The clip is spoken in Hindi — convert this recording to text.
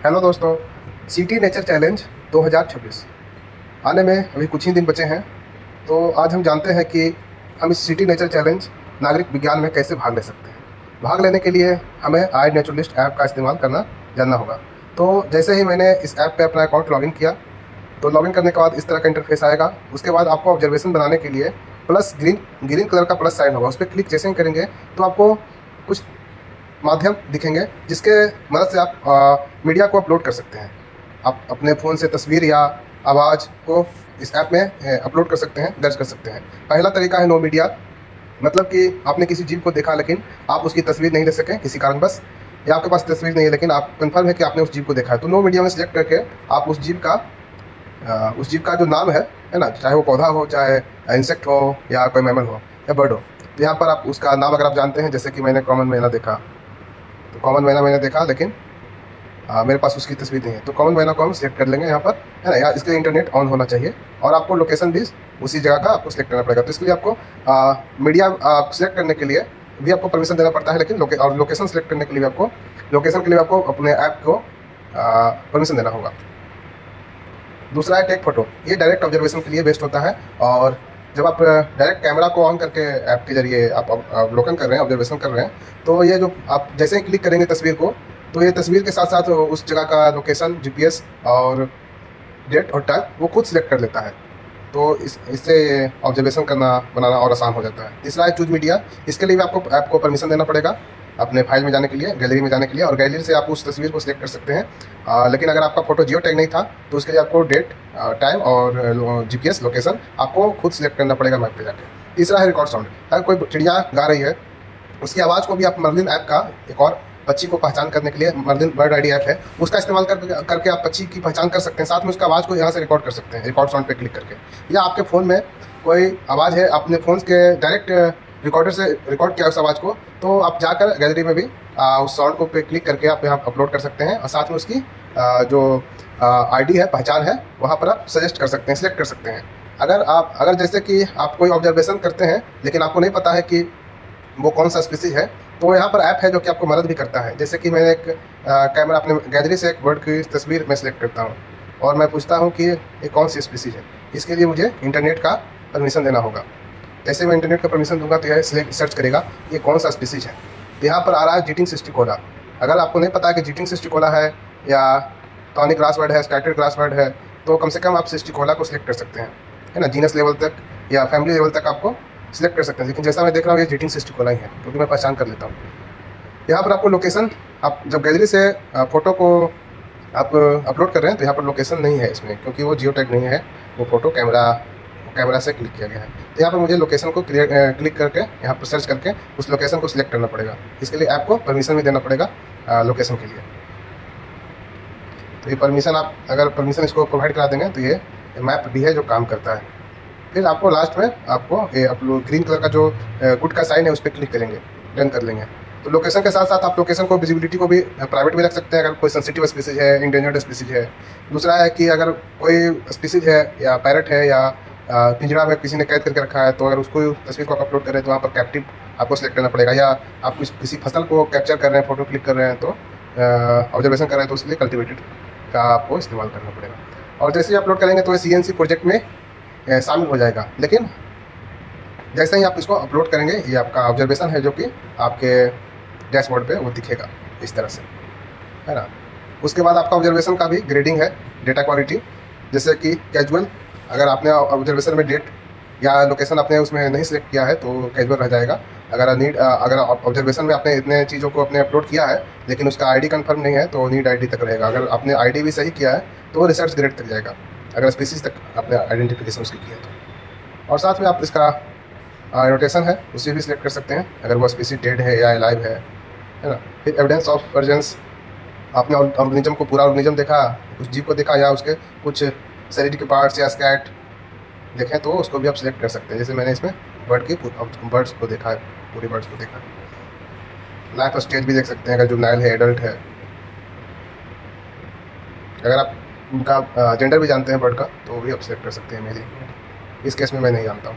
हेलो दोस्तों, सिटी नेचर चैलेंज 2026 आने में अभी कुछ ही दिन बचे हैं। तो आज हम जानते हैं कि हम इस सिटी नेचर चैलेंज नागरिक विज्ञान में कैसे भाग ले सकते हैं। भाग लेने के लिए हमें आई नेचुरलिस्ट ऐप का इस्तेमाल करना जानना होगा। तो जैसे ही मैंने इस ऐप पे अपना अकाउंट लॉगिन किया, तो लॉगिन करने के बाद इस तरह का इंटरफेस आएगा। उसके बाद आपको ऑब्जर्वेशन बनाने के लिए प्लस ग्रीन कलर का प्लस साइन होगा, उस पर क्लिक जैसे ही करेंगे तो आपको कुछ माध्यम दिखेंगे जिसके मदद से आप मीडिया को अपलोड कर सकते हैं। आप अपने फ़ोन से तस्वीर या आवाज़ को इस ऐप में अपलोड कर सकते हैं, दर्ज कर सकते हैं। पहला तरीका है नो मीडिया, मतलब कि आपने किसी जीव को देखा लेकिन आप उसकी तस्वीर नहीं ले सके किसी कारणवश, या आपके पास तस्वीर नहीं है लेकिन आप कंफर्म है कि आपने उस जीव को देखा है। तो नो मीडिया में सिलेक्ट करके आप उस जीव का जो नाम है ना, चाहे वो पौधा हो, चाहे इंसेक्ट हो, या कोई मैमल हो या बर्ड हो, तो यहाँ पर आप उसका नाम अगर आप जानते हैं, जैसे कि मैंने कॉमन मैना देखा, तो कॉमन मैना मैंने देखा लेकिन मेरे पास उसकी तस्वीर नहीं है, तो कॉमन मैना को हम सिलेक्ट कर लेंगे यहाँ पर, है ना। या इसके लिए इंटरनेट ऑन होना चाहिए और आपको लोकेशन भी उसी जगह का आपको सिलेक्ट करना पड़ेगा। तो इसके लिए आपको मीडिया सिलेक्ट करने के लिए भी आपको परमिशन देना पड़ता है, लेकिन और लोकेशन सिलेक्ट करने के लिए आपको अपने ऐप को परमिशन देना होगा। दूसरा है टेक फोटो। ये डायरेक्ट ऑब्जर्वेशन के लिए बेस्ट होता है, और जब आप डायरेक्ट कैमरा को ऑन करके ऐप के जरिए आप अवलोकन कर रहे हैं, ऑब्जर्वेशन कर रहे हैं, तो ये जो आप जैसे ही क्लिक करेंगे तस्वीर को, तो ये तस्वीर के साथ साथ उस जगह का लोकेशन, जीपीएस और डेट और टाइम वो खुद सिलेक्ट कर लेता है। तो इससे ऑब्जर्वेशन बनाना और आसान हो जाता है। तीसरा है चूज मीडिया। इसके लिए भी आपको ऐप को परमिशन देना पड़ेगा अपने फाइल में जाने के लिए, गैलरी में जाने के लिए, और गैलरी से आप उस तस्वीर को सिलेक्ट कर सकते हैं। लेकिन अगर आपका फोटो जियो टैग नहीं था तो उसके लिए आपको डेट, टाइम और जीपीएस लोकेशन आपको खुद सिलेक्ट करना पड़ेगा मैप पे जाके। तीसरा है रिकॉर्ड साउंड। अगर कोई चिड़िया गा रही है, उसकी आवाज़ को भी आप मर्लिन ऐप का एक और पक्षी को पहचान करने के लिए मर्लिन बर्ड आईडी ऐप है, उसका इस्तेमाल करके आप पक्षी की पहचान कर सकते हैं। साथ में उसका आवाज़ को यहाँ से रिकॉर्ड कर सकते हैं, रिकॉर्ड साउंड पे क्लिक करके। या आपके फ़ोन में कोई आवाज़ है, अपने फ़ोन के डायरेक्ट रिकॉर्डर से रिकॉर्ड किया उस आवाज़ को, तो आप जाकर गैलरी में भी उस साउंड को पे क्लिक करके आप यहाँ अपलोड कर सकते हैं, और साथ में उसकी जो आईडी है, पहचान है, वहाँ पर आप सजेस्ट कर सकते हैं, सिलेक्ट कर सकते हैं। अगर जैसे कि आप कोई ऑब्जर्वेशन करते हैं लेकिन आपको नहीं पता है कि वो कौन सा स्पीसीज है, तो यहाँ पर ऐप है जो कि आपको मदद भी करता है। जैसे कि मैंने एक कैमरा अपने गैलरी से एक बर्ड की तस्वीर में सिलेक्ट करता हूँ और मैं पूछता हूँ कि ये कौन सी स्पीसीज है। इसके लिए मुझे इंटरनेट का परमिशन देना होगा। जैसे मैं इंटरनेट का परमिशन दूंगा तो यह सर्च करेगा ये कौन सा स्पीसीज है। तो यहाँ पर आ रहा है जीटिंग सिस्टिकोला। अगर आपको नहीं पता है कि जीटिंग सिस्टिकोला है या टॉनी ग्रासबर्ड है, स्कैटर्ड ग्रासबर्ड है, तो कम से कम आप सिस्टिकोला को सिलेक्ट कर सकते हैं, है ना। जीनस लेवल तक या फैमिली लेवल तक आपको सिलेक्ट कर सकते हैं। लेकिन जैसा मैं देख रहा हूँ ये जीटिंग सिस्टिकोला ही है, क्योंकि मैं पहचान कर लेता हूँ। यहाँ पर आपको लोकेशन, आप जब गैलरी से फ़ोटो को आप अपलोड कर रहे हैं तो यहाँ पर लोकेशन नहीं है इसमें, क्योंकि वो जियो टैग नहीं है, वो फ़ोटो कैमरा से क्लिक किया गया है। तो यहाँ पर मुझे लोकेशन को क्लिक करके यहाँ पर सर्च करके उस लोकेशन को सिलेक्ट करना पड़ेगा। इसके लिए ऐप को परमिशन भी देना पड़ेगा लोकेशन के लिए। तो ये परमिशन, आप अगर परमिशन इसको प्रोवाइड करा देंगे तो ये मैप भी है जो काम करता है। फिर आपको लास्ट में आपको अपलोड ग्रीन कलर का जो गुड का साइन है उस पर क्लिक करेंगे, डन कर लेंगे। तो लोकेशन के साथ साथ आप लोकेशन को, विजिबिलिटी को भी प्राइवेट भी रख सकते हैं अगर कोई सेंसिटिव स्पीसीज है, इंडेंजर्ड स्पीसीज है। दूसरा है कि अगर कोई स्पीसीज है या पैरट है या पिंजरा में किसी ने कैद करके रखा है, तो अगर उसको तस्वीर को आप अपलोड कर रहे हैं तो वहाँ पर कैप्टिव आपको सेलेक्ट करना पड़ेगा। या आप किसी फसल को कैप्चर कर रहे हैं, फोटो क्लिक कर रहे हैं, तो ऑब्जर्वेशन कर रहे हैं, तो उसके लिए कल्टिवेटेड का आपको इस्तेमाल करना पड़ेगा। और जैसे ही अपलोड करेंगे तो CNC प्रोजेक्ट में शामिल हो जाएगा। लेकिन जैसे ही आप इसको अपलोड करेंगे, ये आपका ऑब्जर्वेशन है जो कि आपके डैशबोर्ड पे वो दिखेगा इस तरह से, है ना। उसके बाद आपका ऑब्जर्वेशन का भी ग्रेडिंग है, डेटा क्वालिटी। जैसे कि कैजुअल, अगर आपने ऑब्जर्वेशन में डेट या लोकेशन आपने उसमें नहीं सिलेक्ट किया है तो कैजुअल रह जाएगा। अगर ऑब्जर्वेशन में आपने इतने चीज़ों को अपने अपलोड किया है लेकिन उसका आईडी कंफर्म नहीं है तो नीड आईडी तक रहेगा। अगर आपने आईडी भी सही किया है तो वो रिसर्च ग्रेड तक जाएगा, अगर स्पीसीज तक आपने आइडेंटिफिकेशन उसकी की है तो। और साथ में आप इसका रोटेशन है उसे भी सिलेक्ट कर सकते हैं, अगर वो स्पीसीज डेड है या लाइव है ना। फिर एविडेंस ऑफ वर्जेंस, आपने ऑर्गेनिज्म को, पूरा ऑर्गेनिज्म देखा, उस जीव को देखा, या उसके कुछ शरीर के पार्ट्स या स्कैट देखें तो उसको भी आप सिलेक्ट कर सकते हैं। जैसे मैंने इसमें बर्ड्स को देखा है, पूरे बर्ड्स को देखा है। लाइफ स्टेज भी देख सकते हैं, अगर जुवेनाइल है, एडल्ट है। अगर आप उनका जेंडर भी जानते हैं बर्ड का तो वो भी आप सिलेक्ट कर सकते हैं। मेरी इस केस में मैं नहीं जानता हूँ।